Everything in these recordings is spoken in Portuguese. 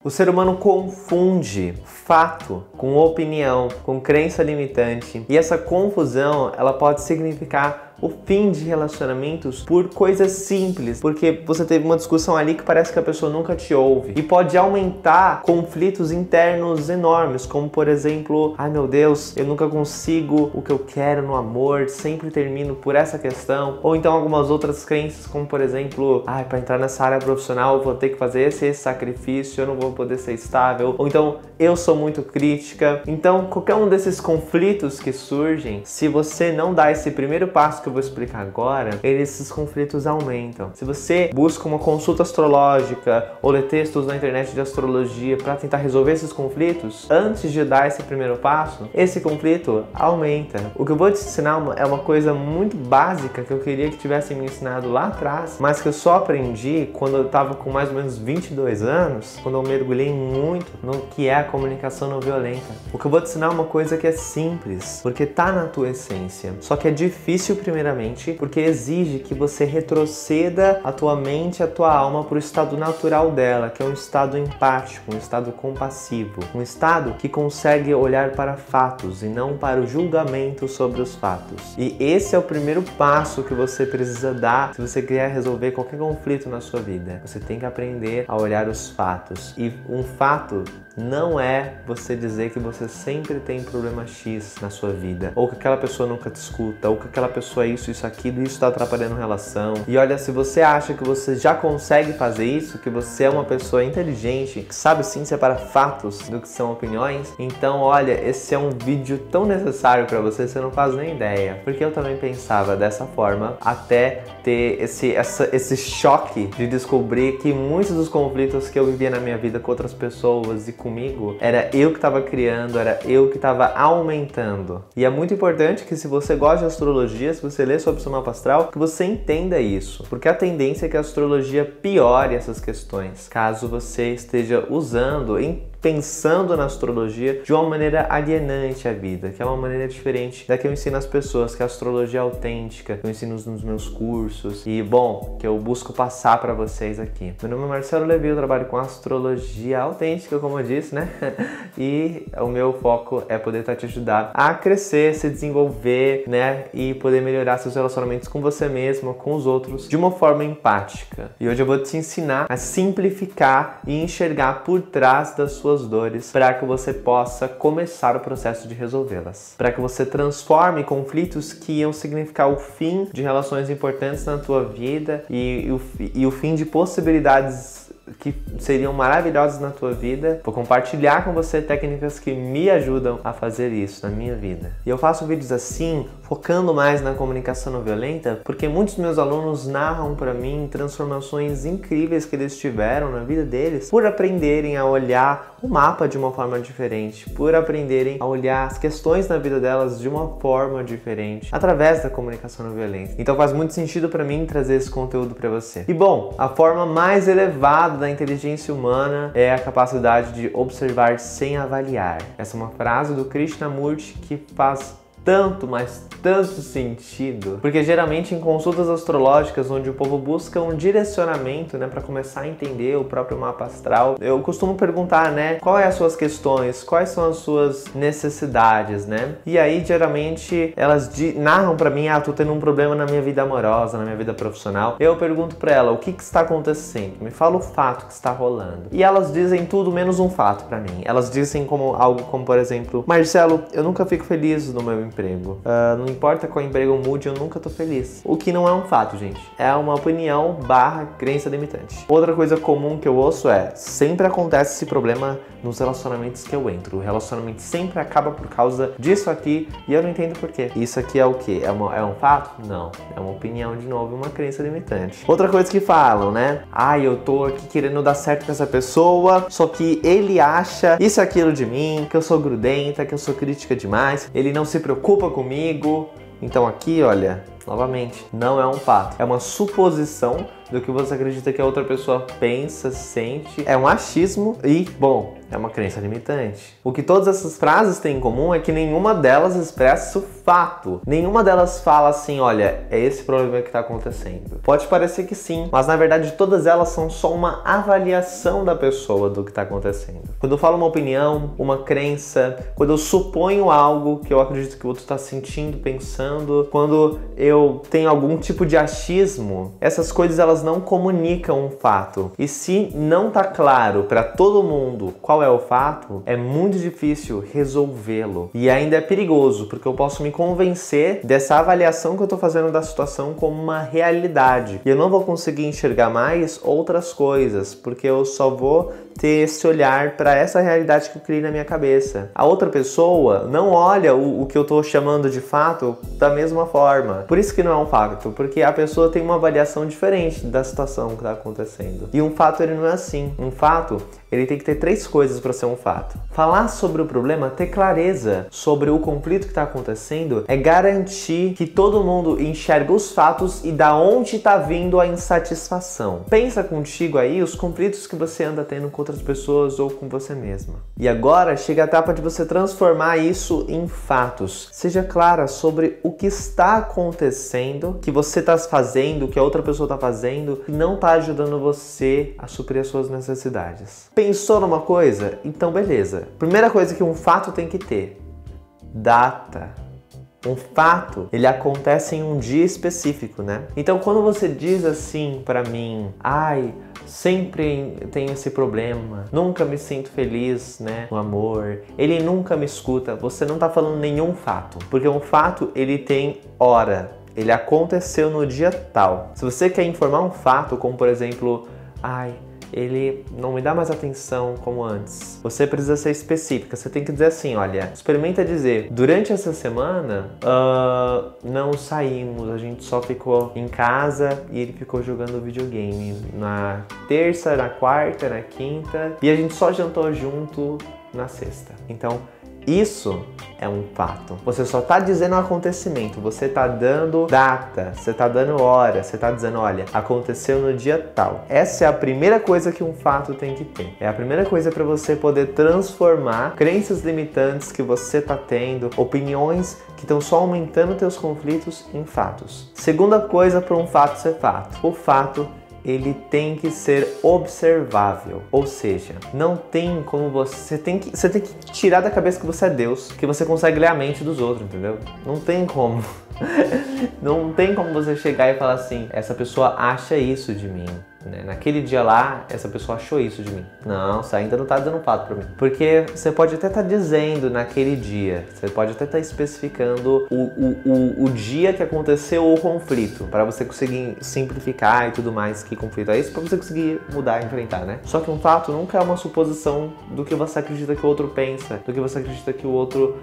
O ser humano confunde fato com opinião, com crença limitante, e essa confusão ela pode significar o fim de relacionamentos por coisas simples, porque você teve uma discussão ali que parece que a pessoa nunca te ouve, e pode aumentar conflitos internos enormes, como por exemplo, ai meu Deus, eu nunca consigo o que eu quero no amor, sempre termino por essa questão, ou então algumas outras crenças, como por exemplo, ai, para entrar nessa área profissional eu vou ter que fazer esse sacrifício, eu não vou poder ser estável, ou então eu sou muito crítica. Então qualquer um desses conflitos que surgem, se você não dá esse primeiro passo que eu vou explicar agora, esses conflitos aumentam. Se você busca uma consulta astrológica ou lê textos na internet de astrologia para tentar resolver esses conflitos, antes de dar esse primeiro passo, esse conflito aumenta. O que eu vou te ensinar é uma coisa muito básica que eu queria que tivessem me ensinado lá atrás, mas que eu só aprendi quando eu estava com mais ou menos 22 anos, quando eu mergulhei muito no que é a comunicação não violenta. O que eu vou te ensinar é uma coisa que é simples, porque tá na tua essência, só que é difícil primeiramente, porque exige que você retroceda a tua mente, a tua alma para o estado natural dela, que é um estado empático, um estado compassivo, um estado que consegue olhar para fatos e não para o julgamento sobre os fatos. E esse é o primeiro passo que você precisa dar se você quer resolver qualquer conflito na sua vida. Você tem que aprender a olhar os fatos. E um fato não é você dizer que você sempre tem problema X na sua vida, ou que aquela pessoa nunca te escuta, ou que aquela pessoa é isso, aquilo, e isso está atrapalhando a relação. E olha, se você acha que você já consegue fazer isso, que você é uma pessoa inteligente, que sabe sim separar fatos do que são opiniões, então olha, esse é um vídeo tão necessário para você, você não faz nem ideia. Porque eu também pensava dessa forma, até ter esse choque de descobrir que muitos dos conflitos que eu vivia na minha vida com outras pessoas e comigo, era eu que estava criando, era eu que estava aumentando. E é muito importante que, se você gosta de astrologia, se você lê sobre o seu mapa astral, que você entenda isso, porque a tendência é que a astrologia piore essas questões, caso você esteja usando, pensando na astrologia de uma maneira alienante à vida, que é uma maneira diferente da que eu ensino às pessoas, que é a astrologia autêntica, que eu ensino nos meus cursos e, bom, que eu busco passar para vocês aqui. Meu nome é Marcelo Levi, eu trabalho com astrologia autêntica, como eu disse, né? E o meu foco é poder te ajudar a crescer, se desenvolver, né? E poder melhorar seus relacionamentos com você mesmo, com os outros, de uma forma empática. E hoje eu vou te ensinar a simplificar e enxergar por trás das suas dores, para que você possa começar o processo de resolvê-las, para que você transforme conflitos que iam significar o fim de relações importantes na tua vida e o fim de possibilidades que seriam maravilhosas na tua vida. Vou compartilhar com você técnicas que me ajudam a fazer isso na minha vida. E eu faço vídeos assim, focando mais na comunicação não violenta, porque muitos dos meus alunos narram para mim transformações incríveis que eles tiveram na vida deles por aprenderem a olhar o mapa de uma forma diferente, por aprenderem a olhar as questões na vida delas de uma forma diferente, através da comunicação não violenta. Então faz muito sentido para mim trazer esse conteúdo para você. E bom, a forma mais elevada da inteligência humana é a capacidade de observar sem avaliar. Essa é uma frase do Krishnamurti que faz tanto, mas tanto sentido, porque geralmente em consultas astrológicas onde o povo busca um direcionamento, né, para começar a entender o próprio mapa astral, eu costumo perguntar, né, qual é as suas questões, quais são as suas necessidades, né? E aí geralmente elas narram para mim, tô tendo um problema na minha vida amorosa, na minha vida profissional. Eu pergunto para ela, o que está acontecendo? Me fala o fato que está rolando. E elas dizem tudo menos um fato para mim. Elas dizem algo como, por exemplo, Marcelo, eu nunca fico feliz no meu emprego. Não importa qual emprego eu mude, eu nunca tô feliz. O que não é um fato, gente. É uma opinião / crença limitante. Outra coisa comum que eu ouço é, sempre acontece esse problema nos relacionamentos que eu entro. O relacionamento sempre acaba por causa disso aqui e eu não entendo por quê. Isso aqui é o quê? É um fato? Não. É uma opinião, de novo, uma crença limitante. Outra coisa que falam, né? Eu tô aqui querendo dar certo com essa pessoa, só que ele acha isso e aquilo de mim, que eu sou grudenta, que eu sou crítica demais, ele não se preocupa comigo. Então aqui, olha, novamente, não é um fato. É uma suposição do que você acredita que a outra pessoa pensa, sente. É um achismo e, bom, é uma crença limitante. O que todas essas frases têm em comum é que nenhuma delas expressa fato, nenhuma delas fala assim, olha, é esse problema que está acontecendo. Pode parecer que sim, mas na verdade todas elas são só uma avaliação da pessoa do que está acontecendo. Quando eu falo uma opinião, uma crença, quando eu suponho algo que eu acredito que o outro está sentindo, pensando, quando eu tenho algum tipo de achismo, essas coisas elas não comunicam um fato. E se não tá claro para todo mundo qual é o fato, é muito difícil resolvê-lo. E ainda é perigoso, porque eu posso me convencer dessa avaliação que eu tô fazendo da situação como uma realidade. E eu não vou conseguir enxergar mais outras coisas, porque eu só vou ter esse olhar para essa realidade que eu criei na minha cabeça. A outra pessoa não olha o que eu tô chamando de fato da mesma forma. Por isso que não é um fato, porque a pessoa tem uma avaliação diferente da situação que está acontecendo. E um fato ele não é assim. Um fato ele tem que ter 3 coisas para ser um fato. Falar sobre o problema, ter clareza sobre o conflito que está acontecendo, é garantir que todo mundo enxerga os fatos e da onde está vindo a insatisfação. Pensa contigo aí os conflitos que você anda tendo com outras pessoas ou com você mesma. E agora chega a etapa de você transformar isso em fatos. Seja clara sobre o que está acontecendo, que você está fazendo, que a outra pessoa está fazendo, que não está ajudando você a suprir as suas necessidades. Pensou numa coisa? Então beleza. Primeira coisa que um fato tem que ter: data. Um fato, ele acontece em um dia específico, né? Então quando você diz assim pra mim, ai, sempre tenho esse problema, nunca me sinto feliz, né, no amor, ele nunca me escuta, você não tá falando nenhum fato, porque um fato, ele tem hora, ele aconteceu no dia tal. Se você quer informar um fato, como por exemplo, ai, ele não me dá mais atenção como antes, você precisa ser específica. Você tem que dizer assim, olha, experimenta dizer, durante essa semana não saímos, a gente só ficou em casa e ele ficou jogando videogame na terça, na quarta, na quinta, e a gente só jantou junto na sexta. Então isso é um fato. Você só tá dizendo o acontecimento, você tá dando data, você tá dando hora, você tá dizendo, olha, aconteceu no dia tal. Essa é a primeira coisa que um fato tem que ter. É a primeira coisa para você poder transformar crenças limitantes que você tá tendo, opiniões que estão só aumentando teus conflitos, em fatos. Segunda coisa para um fato ser fato. O fato ele tem que ser observável, ou seja, não tem como você tem que tirar da cabeça que você é Deus, que você consegue ler a mente dos outros, entendeu? Não tem como. Não tem como você chegar e falar assim, essa pessoa acha isso de mim, né? Naquele dia lá, essa pessoa achou isso de mim. Não, você ainda não tá dando um fato pra mim. Porque você pode até estar dizendo naquele dia, você pode até estar especificando o dia que aconteceu o conflito, para você conseguir simplificar e tudo mais que conflito é isso, para você conseguir mudar e enfrentar, né? Só que um fato nunca é uma suposição do que você acredita que o outro pensa, do que você acredita que o outro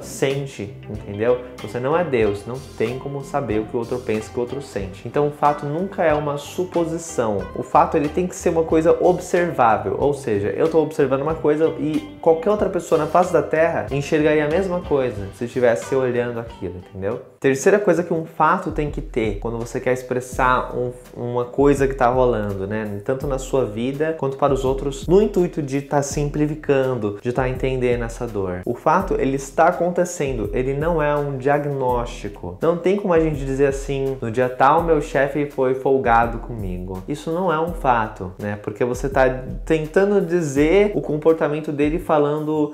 sente, entendeu? Você não é Deus. Não tem como saber o que o outro pensa, o que o outro sente. Então o fato nunca é uma suposição. O fato ele tem que ser uma coisa observável. Ou seja, eu estou observando uma coisa e qualquer outra pessoa na face da Terra enxergaria a mesma coisa se estivesse olhando aquilo, entendeu? Terceira coisa que um fato tem que ter quando você quer expressar uma coisa que está rolando, né? Tanto na sua vida quanto para os outros, no intuito de estar simplificando, de estar entendendo essa dor. O fato, ele está acontecendo, ele não é um diagnóstico. Não tem como a gente dizer assim, no dia tal meu chefe foi folgado comigo. Isso não é um fato, né? Porque você está tentando dizer o comportamento dele falando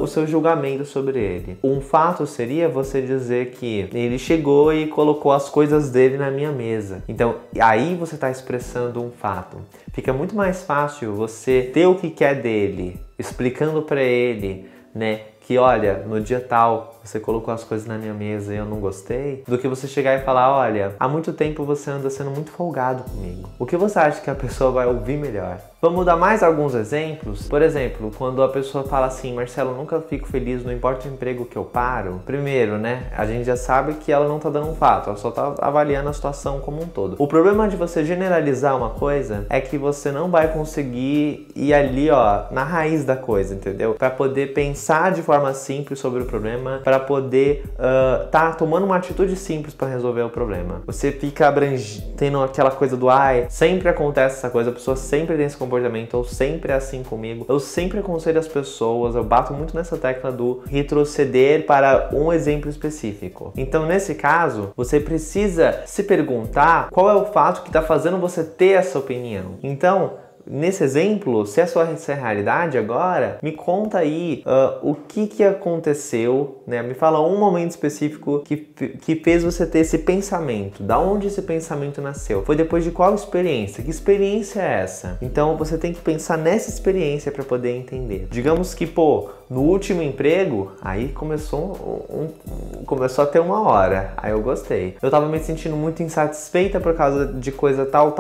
o seu julgamento sobre ele. Um fato seria você dizer que ele chegou e colocou as coisas dele na minha mesa. Então, aí você está expressando um fato. Fica muito mais fácil você ter o que quer dele, explicando para ele, né? Que olha, no dia tal você colocou as coisas na minha mesa e eu não gostei, do que você chegar e falar, olha, há muito tempo você anda sendo muito folgado comigo. O que você acha que a pessoa vai ouvir melhor? Vamos dar mais alguns exemplos? Por exemplo, quando a pessoa fala assim, Marcelo, eu nunca fico feliz, não importa o emprego que eu paro. Primeiro, né, a gente já sabe que ela não tá dando um fato, ela só tá avaliando a situação como um todo. O problema de você generalizar uma coisa é que você não vai conseguir ir ali, ó, na raiz da coisa, entendeu? Para poder pensar de forma simples sobre o problema, para para poder tá tomando uma atitude simples para resolver o problema. Você fica tendo aquela coisa do ai, sempre acontece essa coisa, a pessoa sempre tem esse comportamento, ou sempre é assim comigo, eu sempre aconselho as pessoas, eu bato muito nessa tecla do retroceder para um exemplo específico. Então, nesse caso, você precisa se perguntar qual é o fato que está fazendo você ter essa opinião. Então, nesse exemplo, se essa é a realidade agora, me conta aí o que aconteceu, né? Me fala um momento específico que fez você ter esse pensamento. Da onde esse pensamento nasceu? Foi depois de qual experiência? Que experiência é essa? Então você tem que pensar nessa experiência para poder entender. Digamos que, no último emprego, aí começou a ter uma hora. Aí eu gostei. Eu tava me sentindo muito insatisfeita por causa de coisa tal.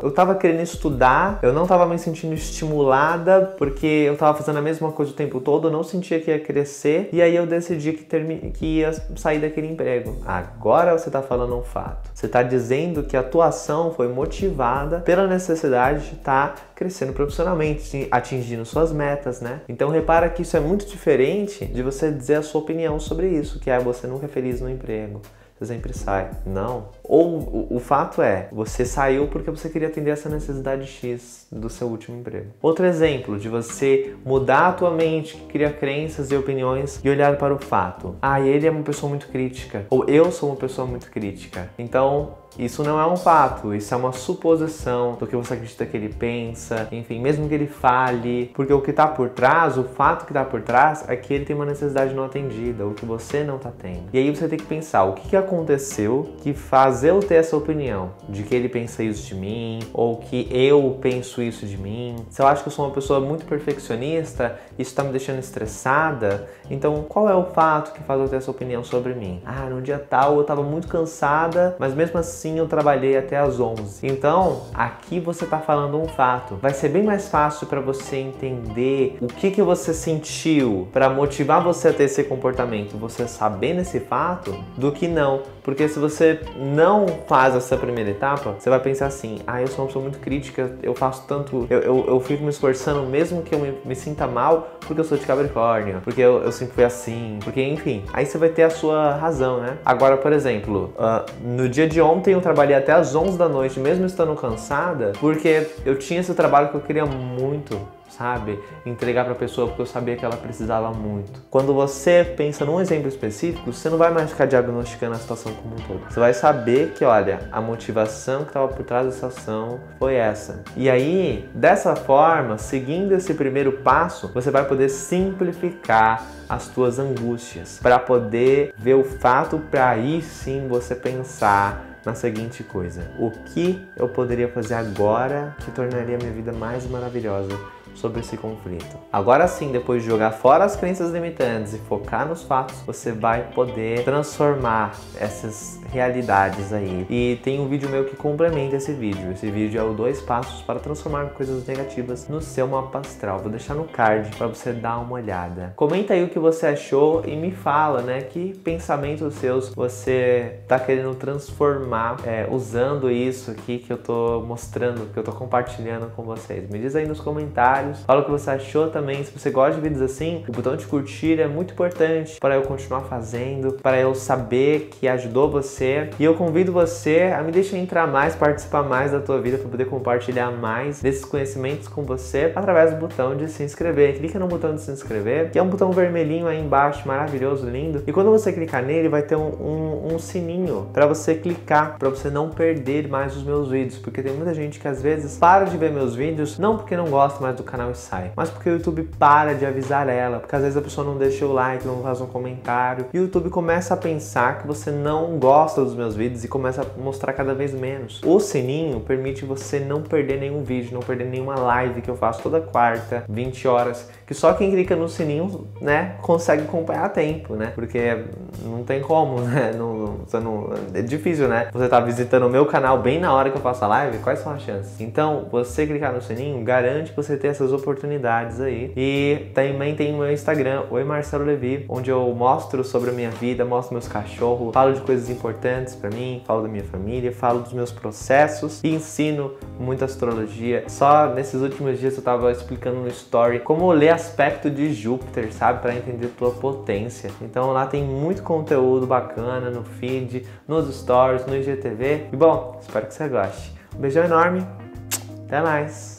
Eu tava querendo estudar, eu não tava me sentindo estimulada porque eu tava fazendo a mesma coisa o tempo todo, eu não sentia que ia crescer, e aí eu decidi que ia sair daquele emprego. Agora você tá falando um fato. Você tá dizendo que a tua ação foi motivada pela necessidade de estar crescendo profissionalmente, atingindo suas metas, né? Então repara que isso é muito diferente de você dizer a sua opinião sobre isso, que é você nunca é feliz no emprego. Você sempre sai. Não. Ou o fato é, você saiu porque você queria atender essa necessidade X do seu último emprego. Outro exemplo de você mudar a tua mente, criar crenças e opiniões e olhar para o fato. Ele é uma pessoa muito crítica. Ou eu sou uma pessoa muito crítica. Então, isso não é um fato, isso é uma suposição do que você acredita que ele pensa, enfim, mesmo que ele fale, porque o que está por trás, o fato que está por trás é que ele tem uma necessidade não atendida, ou que você não está tendo. E aí você tem que pensar, o que aconteceu que faz eu ter essa opinião de que ele pensa isso de mim, ou que eu penso isso de mim? Se eu acho que eu sou uma pessoa muito perfeccionista, isso está me deixando estressada, então qual é o fato que faz eu ter essa opinião sobre mim? No dia tal eu estava muito cansada, mas mesmo assim eu trabalhei até às 11. Então, aqui você está falando um fato. Vai ser bem mais fácil para você entender o que você sentiu para motivar você a ter esse comportamento, você saber nesse fato, do que não. Porque se você não faz essa primeira etapa, você vai pensar assim, eu sou uma pessoa muito crítica, eu faço tanto, eu fico me esforçando mesmo que eu me sinta mal, porque eu sou de Capricórnio, porque eu sempre fui assim, porque enfim, aí você vai ter a sua razão, né? Agora, por exemplo, no dia de ontem eu trabalhei até às 11 da noite, mesmo estando cansada, porque eu tinha esse trabalho que eu queria muito, sabe? Entregar para a pessoa porque eu sabia que ela precisava muito. Quando você pensa num exemplo específico, você não vai mais ficar diagnosticando a situação como um todo. Você vai saber que, olha, a motivação que estava por trás dessa ação foi essa. E aí, dessa forma, seguindo esse primeiro passo, você vai poder simplificar as tuas angústias, para poder ver o fato, para aí sim você pensar na seguinte coisa: o que eu poderia fazer agora que tornaria minha vida mais maravilhosa sobre esse conflito? Agora sim, depois de jogar fora as crenças limitantes e focar nos fatos, você vai poder transformar essas realidades aí. E tem um vídeo meu que complementa esse vídeo. Esse vídeo é o 2 passos para transformar coisas negativas no seu mapa astral. Vou deixar no card para você dar uma olhada. Comenta aí o que você achou e me fala, né, que pensamentos seus você tá querendo transformar usando isso aqui que eu tô mostrando, que eu tô compartilhando com vocês. Me diz aí nos comentários. Fala o que você achou também. Se você gosta de vídeos assim, o botão de curtir é muito importante para eu continuar fazendo, para eu saber que ajudou você. E eu convido você a me deixar entrar mais, participar mais da tua vida, para poder compartilhar mais desses conhecimentos com você através do botão de se inscrever. Clica no botão de se inscrever, que é um botão vermelhinho aí embaixo, maravilhoso, lindo. E quando você clicar nele, vai ter um sininho para você clicar, para você não perder mais os meus vídeos, porque tem muita gente que às vezes para de ver meus vídeos, não porque não gosta mais do canal e sai, mas porque o YouTube para de avisar ela, porque às vezes a pessoa não deixa o like, não faz um comentário, e o YouTube começa a pensar que você não gosta dos meus vídeos e começa a mostrar cada vez menos. O sininho permite você não perder nenhum vídeo, não perder nenhuma live que eu faço toda quarta, 20 horas, que só quem clica no sininho, né, consegue acompanhar a tempo, né, porque não tem como, né, é difícil, né, você tá visitando o meu canal bem na hora que eu faço a live, quais são as chances? Então, você clicar no sininho garante que você ter essas essas oportunidades aí. E também tem o meu Instagram, Oi Marcelo Levi, onde eu mostro sobre a minha vida, mostro meus cachorros, falo de coisas importantes pra mim, falo da minha família, falo dos meus processos e ensino muita astrologia. Só nesses últimos dias eu tava explicando no story como ler aspecto de Júpiter, sabe? Pra entender tua potência. Então lá tem muito conteúdo bacana no feed, nos stories, no IGTV. E bom, espero que você goste. Um beijão enorme, até mais!